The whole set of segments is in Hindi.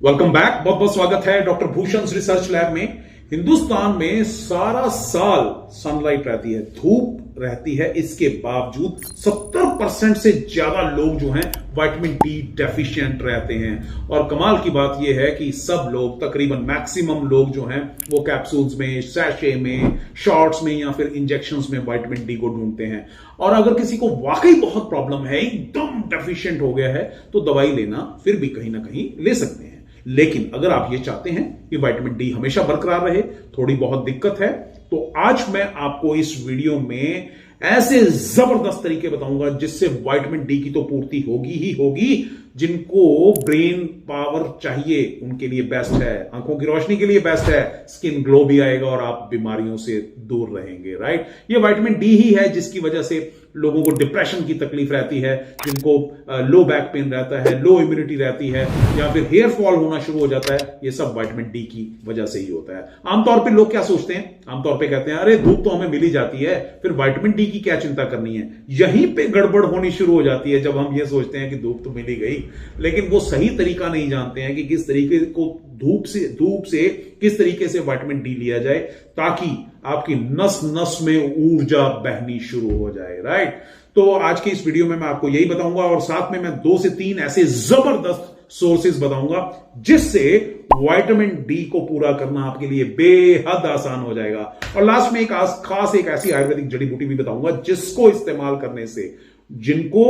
Welcome back. बहुत बहुत स्वागत है डॉक्टर भूषण रिसर्च लैब में। हिंदुस्तान में सारा साल सनलाइट रहती है, धूप रहती है, इसके बावजूद 70% से ज्यादा लोग जो हैं विटामिन डी डेफिशिएंट रहते हैं। और कमाल की बात यह है कि सब लोग, तकरीबन मैक्सिमम लोग जो हैं वो कैप्सूल्स में, सैशे में, शॉट्स में या फिर इंजेक्शंस में विटामिन डी को ढूंढते हैं। और अगर किसी को वाकई बहुत प्रॉब्लम है, एकदम डेफिशिएंट हो गया है, तो दवाई लेना फिर भी कहीं ना कहीं ले सकते हैं। लेकिन अगर आप ये चाहते हैं कि विटामिन डी हमेशा बरकरार रहे, थोड़ी बहुत दिक्कत है, तो आज मैं आपको इस वीडियो में ऐसे जबरदस्त तरीके बताऊंगा जिससे विटामिन डी की तो पूर्ति होगी ही होगी। जिनको ब्रेन पावर चाहिए उनके लिए बेस्ट है, आंखों की रोशनी के लिए बेस्ट है, स्किन ग्लो भी आएगा और आप बीमारियों से दूर रहेंगे। राइट, ये विटामिन डी ही है जिसकी वजह से लोगों को डिप्रेशन की तकलीफ रहती है, जिनको लो बैक पेन रहता है, लो इम्यूनिटी रहती है, या फिर हेयर फॉल होना शुरू हो जाता है, ये सब विटामिन डी की वजह से ही होता है। आमतौर पे लोग क्या सोचते हैं, आमतौर पे कहते हैं अरे धूप तो हमें मिल ही जाती है, फिर विटामिन डी की क्या चिंता करनी है। यहीं पे गड़बड़ होनी शुरू हो जाती है जब हम ये सोचते हैं कि धूप तो मिल ही गई, लेकिन वो सही तरीका नहीं जानते हैं कि किस तरीके को धूप से किस तरीके से विटामिन डी लिया जाए ताकि आपकी नस नस में ऊर्जा बहनी शुरू हो जाए। राइट, तो आज की इस वीडियो में मैं आपको यही बताऊंगा और साथ में मैं 2 से 3 ऐसे जबरदस्त सोर्सेज बताऊंगा जिससे विटामिन डी को पूरा करना आपके लिए बेहद आसान हो जाएगा। और लास्ट में एक खास एक ऐसी आयुर्वेदिक जड़ी बूटी भी बताऊंगा जिसको इस्तेमाल करने से जिनको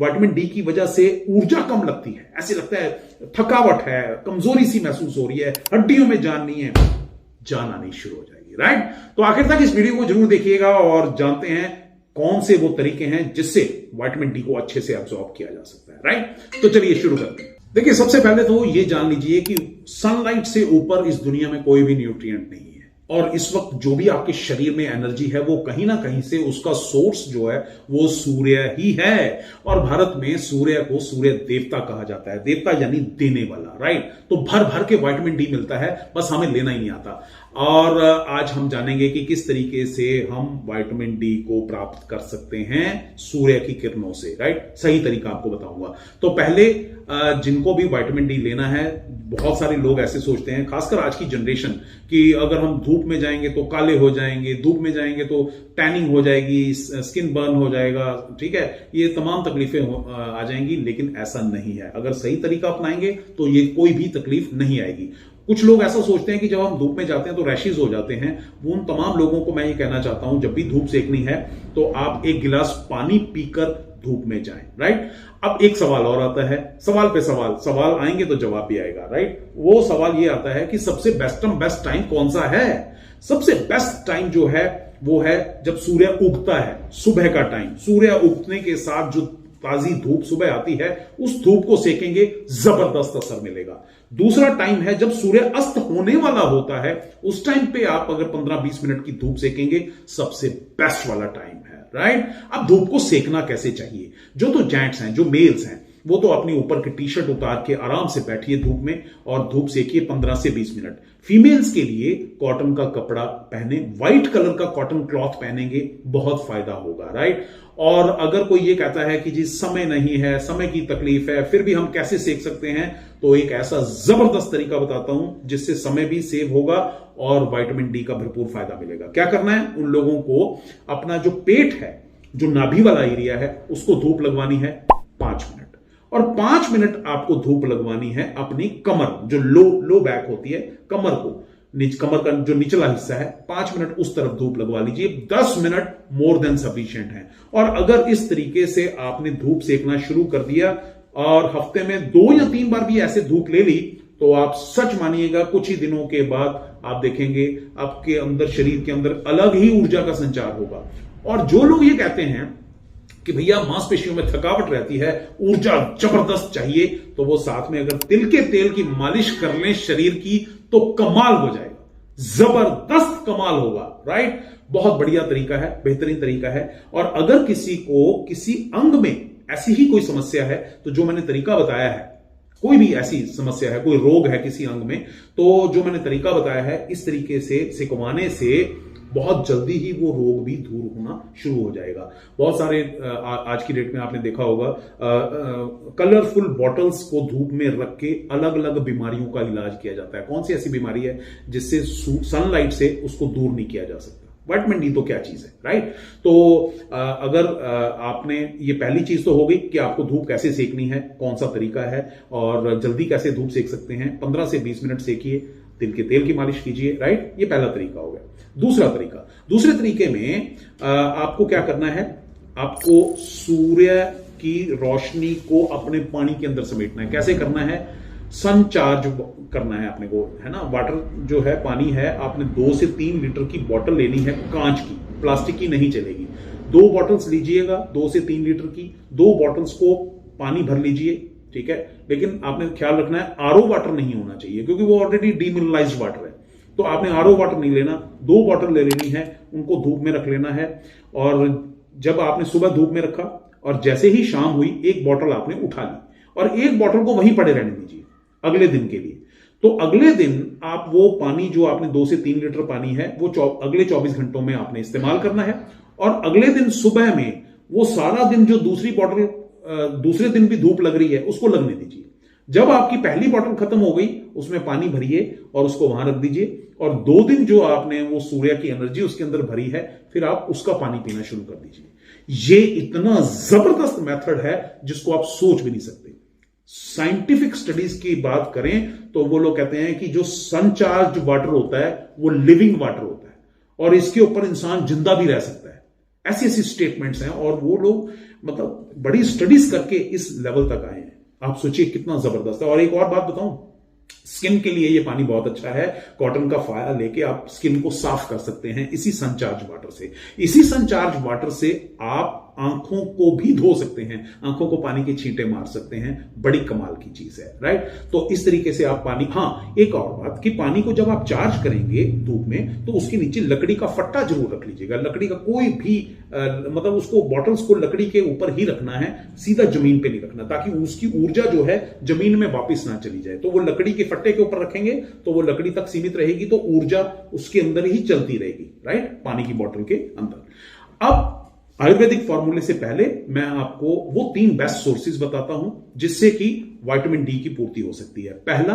विटामिन डी की वजह से ऊर्जा कम लगती है, ऐसे लगता है थकावट है, कमजोरी सी महसूस हो रही है, हड्डियों में जान नहीं है, जान आनी शुरू हो जाएगी। राइट, तो आखिर तक इस वीडियो को जरूर देखिएगा और जानते हैं कौन से वो तरीके हैं जिससे विटामिन डी को अच्छे से अब्सॉर्ब किया जा सकता है। राइट, तो चलिए शुरू करते हैं। देखिए, सबसे पहले तो ये जान लीजिए कि सनलाइट से ऊपर इस दुनिया में कोई भी न्यूट्रिएंट नहीं है। और इस वक्त जो भी आपके शरीर में एनर्जी है वो कहीं ना कहीं से उसका सोर्स जो है वो सूर्य ही है। और भारत में सूर्य को सूर्य देवता कहा जाता है, देवता यानी देने वाला। राइट, तो भर भर के विटामिन डी मिलता है, बस हमें लेना ही नहीं आता। और आज हम जानेंगे कि किस तरीके से हम विटामिन डी को प्राप्त कर सकते हैं सूर्य की किरणों से। राइट, सही तरीका आपको बताऊंगा। तो पहले जिनको भी विटामिन डी लेना है, बहुत सारे लोग ऐसे सोचते हैं, खासकर आज की जनरेशन, कि अगर हम धूप में जाएंगे तो काले हो जाएंगे, धूप में जाएंगे तो टैनिंग हो जाएगी, स्किन बर्न हो जाएगा, ठीक है, ये तमाम तकलीफें आ जाएंगी। लेकिन ऐसा नहीं है, अगर सही तरीका अपनाएंगे तो ये कोई भी तकलीफ नहीं आएगी। कुछ लोग ऐसा सोचते हैं कि जब हम धूप में जाते हैं तो रैशेज हो जाते हैं। वो उन तमाम लोगों को मैं ये कहना चाहता हूं, जब भी धूप सेकनी है तो आप 1 गिलास पानी पीकर धूप में जाएं। राइट, अब एक सवाल और आता है, सवाल पे सवाल आएंगे तो जवाब भी आएगा। राइट, वो सवाल ये आता है कि सबसे बेस्ट टाइम कौन सा है। सबसे बेस्ट टाइम जो है वो है जब सूर्य उगता है, सुबह का टाइम। सूर्य उगने के साथ जो ताजी धूप सुबह आती है, उस धूप को सेकेंगे, जबरदस्त असर मिलेगा। दूसरा टाइम है जब सूर्य अस्त होने वाला होता है, उस टाइम पे आप अगर 15-20 मिनट की धूप सेकेंगे, सबसे बेस्ट वाला टाइम है। राइट, अब धूप को सेकना कैसे चाहिए। जो तो जेंट्स हैं, जो मेल्स हैं, वो तो अपनी ऊपर की टी शर्ट उतार के आराम से बैठिए धूप में और धूप सेकिए 15 से 20 मिनट। फीमेल्स के लिए कॉटन का कपड़ा पहने, व्हाइट कलर का कॉटन क्लॉथ पहनेंगे, बहुत फायदा होगा। राइट, और अगर कोई ये कहता है कि जी समय नहीं है, समय की तकलीफ है, फिर भी हम कैसे सेक सकते हैं, तो एक ऐसा जबरदस्त तरीका बताता हूं जिससे समय भी सेव होगा और विटामिन डी का भरपूर फायदा मिलेगा। क्या करना है, उन लोगों को अपना जो पेट है, जो नाभि वाला एरिया है, उसको धूप लगवानी है 5 मिनट। और 5 मिनट आपको धूप लगवानी है अपनी कमर, जो लो बैक होती है, कमर को, कमर का जो निचला हिस्सा है, 5 मिनट उस तरफ धूप लगवा लीजिए। 10 मिनट मोर देन सफिशिएंट है। और अगर इस तरीके से आपने धूप सेकना शुरू कर दिया और हफ्ते में 2 या 3 बार भी ऐसे धूप ले ली, तो आप सच मानिएगा कुछ ही दिनों के बाद आप देखेंगे आपके अंदर, शरीर के अंदर अलग ही ऊर्जा का संचार होगा। और जो लोग ये कहते हैं कि भैया मांसपेशियों में थकावट रहती है, ऊर्जा जबरदस्त चाहिए, तो वो साथ में अगर तिल के तेल की मालिश कर लें शरीर की, तो कमाल हो जाएगा, जबरदस्त कमाल होगा। राइट, बहुत बढ़िया तरीका है, बेहतरीन तरीका है। और अगर किसी को किसी अंग में ऐसी ही कोई समस्या है, तो जो मैंने तरीका बताया है, कोई भी ऐसी समस्या है, कोई रोग है किसी अंग में, तो जो मैंने तरीका बताया है, इस तरीके से सिकवाने से बहुत जल्दी ही वो रोग भी दूर होना शुरू हो जाएगा। बहुत सारे आज की डेट में आपने देखा होगा कलरफुल बॉटल्स को धूप में रख के अलग अलग बीमारियों का इलाज किया जाता है। कौन सी ऐसी बीमारी है जिससे सनलाइट से उसको दूर नहीं किया जा सकता? विटामिन डी तो क्या चीज है, राइट? तो अगर आपने ये पहली चीज तो हो गई कि आपको धूप कैसे सेकनी है, कौन सा तरीका है और जल्दी कैसे धूप सेक सकते हैं। 15 से 20 मिनट सेकिए, तिल के तेल की मालिश कीजिए, राइट? ये पहला तरीका हो गया। दूसरे तरीके में आपको क्या करना है, आपको सूर्य की रोशनी को अपने पानी के अंदर समेटना है। कैसे करना है? सन चार्ज करना है आपने को, है ना? वाटर जो है, पानी है, आपने 2 से 3 लीटर की बोतल लेनी है, कांच की, प्लास्टिक की नहीं चलेगी। 2 बॉटल्स लीजिएगा 2 से 3 लीटर की, 2 बॉटल्स को पानी भर लीजिए, ठीक है? लेकिन आपने ख्याल रखना है आरओ वाटर नहीं होना चाहिए, क्योंकि वो ऑलरेडी डीमिनरलाइज्ड वाटर है। तो आपने आरओ वाटर नहीं लेना, 2 बॉटल ले लेनी है, उनको धूप में रख लेना है। और जब आपने सुबह धूप में रखा और जैसे ही शाम हुई, 1 बॉटल आपने उठा ली और 1 बॉटल को वहीं पड़े रहने दीजिए अगले दिन के लिए। तो अगले दिन आप वो पानी जो आपने 2 से 3 लीटर पानी है वो अगले 24 घंटों में आपने इस्तेमाल करना है। और अगले दिन सुबह में वो सारा दिन जो दूसरी बॉटल दूसरे दिन भी धूप लग रही है उसको लगने दीजिए। जब आपकी पहली बॉटल खत्म हो गई उसमें पानी भरिए और उसको वहां रख दीजिए। और 2 दिन जो आपने वो सूर्य की एनर्जी उसके अंदर भरी है, फिर आप उसका पानी पीना शुरू कर दीजिए। ये इतना जबरदस्त मेथड है जिसको आप सोच भी नहीं सकते। साइंटिफिक स्टडीज की बात करें तो वो लोग कहते हैं कि जो सनचार्ज वाटर होता है वो लिविंग वाटर होता है और इसके ऊपर इंसान जिंदा भी रह सकता है। ऐसी ऐसी स्टेटमेंट्स हैं और वो लोग मतलब बड़ी स्टडीज करके इस लेवल तक आए हैं। आप सोचिए कितना जबरदस्त है। और एक और बात बताऊं, स्किन के लिए ये पानी बहुत अच्छा है। कॉटन का फाया लेके आप स्किन को साफ कर सकते हैं इसी सनचार्ज वाटर से। इसी सनचार्ज वाटर से आप आंखों को भी धो सकते हैं, आंखों को पानी के छींटे मार सकते हैं। बड़ी कमाल की चीज है, राइट? तो इस तरीके से आप पानी, हाँ एक और बात कि पानी को जब आप चार्ज करेंगे धूप में तो उसके नीचे लकड़ी का फट्टा जरूर रख लीजिएगा। लकड़ी का कोई भी मतलब उसको बॉटल्स को लकड़ी के ऊपर ही रखना है, सीधा जमीन पे नहीं रखना, ताकि उसकी ऊर्जा जो है जमीन में वापस ना चली जाए। तो वो लकड़ी के फट्टे के ऊपर रखेंगे तो वो लकड़ी तक सीमित रहेगी, तो ऊर्जा उसके अंदर ही चलती रहेगी, राइट? पानी की बॉटल के अंदर। अब आयुर्वेदिक फॉर्मूले से पहले मैं आपको वो 3 बेस्ट सोर्सेज बताता हूं जिससे कि विटामिन डी की पूर्ति हो सकती है। पहला,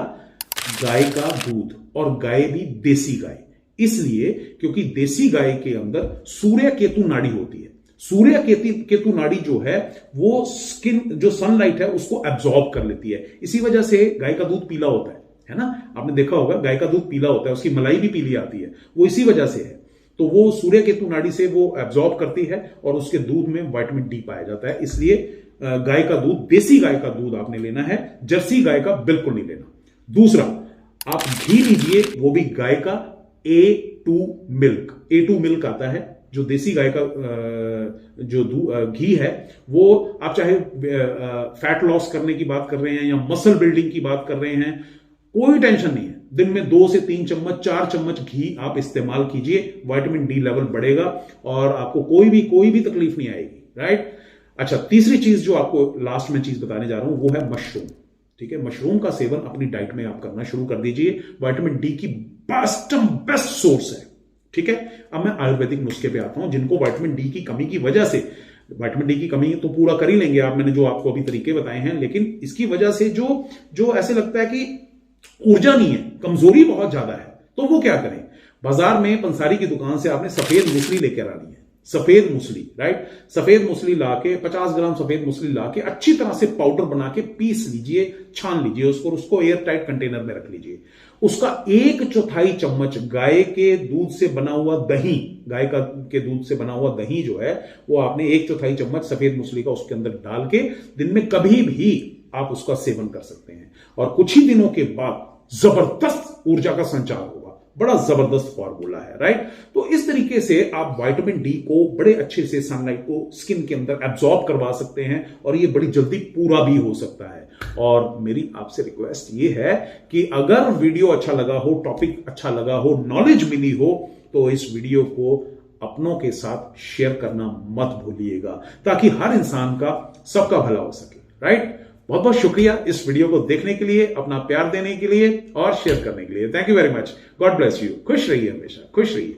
गाय का दूध, और गाय भी देसी गाय। इसलिए क्योंकि देसी गाय के अंदर सूर्य केतु नाड़ी होती है। सूर्य केतु नाड़ी जो है वो स्किन जो सनलाइट है उसको एब्जॉर्ब कर लेती है। इसी वजह से गाय का दूध पीला होता है ना? आपने देखा होगा गाय का दूध पीला होता है, उसकी मलाई भी पीली आती है, वो इसी वजह से है। तो वो सूर्य केतु नाड़ी से वो एब्जॉर्ब करती है और उसके दूध में विटामिन डी पाया जाता है। इसलिए गाय का दूध, देसी गाय का दूध आपने लेना है, जर्सी गाय का बिल्कुल नहीं लेना। दूसरा, आप घी लीजिए, वो भी गाय का A2 मिल्क। A2 मिल्क आता है जो देसी गाय का जो घी है, वो आप चाहे फैट लॉस करने की बात कर रहे हैं या मसल बिल्डिंग की बात कर रहे हैं, कोई टेंशन नहीं है। दिन में 2 से 3 चम्मच 4 चम्मच घी आप इस्तेमाल कीजिए, विटामिन डी लेवल बढ़ेगा और आपको कोई भी तकलीफ नहीं आएगी, राइट? अच्छा, तीसरी चीज जो आपको लास्ट में चीज बताने जा रहा हूं वो है मशरूम। ठीक है, मशरूम का सेवन अपनी डाइट में आप करना शुरू कर दीजिए। विटामिन डी की बेस्ट सोर्स है। ठीक है, अब मैं आयुर्वेदिक नुस्खे पे आता हूं जिनको विटामिन डी की कमी की वजह से, विटामिन डी की कमी तो पूरा कर ही लेंगे आप, मैंने जो आपको अभी तरीके बताए हैं, लेकिन इसकी वजह से जो ऐसे लगता है कि ऊर्जा नहीं है, कमजोरी बहुत ज्यादा है, तो वो क्या करें? बाजार में पंसारी की दुकान से आपने सफेद मूसली लेकर आनी है। सफेद मूसली, राइट? सफेद मूसली लाके 50 ग्राम सफेद मूसली लाके अच्छी तरह से पाउडर बना के पीस लीजिए, छान लीजिए उसको, उसको एयर टाइट कंटेनर में रख लीजिए। उसका 1/4 चम्मच गाय के दूध से बना हुआ दही, गाय के दूध से बना हुआ दही जो है वो आपने 1/4 चम्मच सफेद मूसली का उसके अंदर डाल के दिन में कभी भी आप उसका सेवन कर सकते हैं और कुछ ही दिनों के बाद जबरदस्त ऊर्जा का संचार होगा। बड़ा जबरदस्त फॉर्मूला है, राइट? तो इस तरीके से आप विटामिन डी को बड़े अच्छे से सनलाइट को स्किन के अंदर एब्जॉर्ब करवा सकते हैं और ये बड़ी जल्दी पूरा भी हो सकता है। और मेरी आपसे रिक्वेस्ट ये है कि अगर वीडियो अच्छा लगा हो, टॉपिक अच्छा लगा हो, नॉलेज मिली हो, तो इस वीडियो को अपनों के साथ शेयर करना मत भूलिएगा ताकि हर इंसान का, सबका भला हो सके, राइट? बहुत बहुत शुक्रिया इस वीडियो को देखने के लिए, अपना प्यार देने के लिए और शेयर करने के लिए। Thank you very much. God bless you. खुश रहिए, हमेशा खुश रहिए।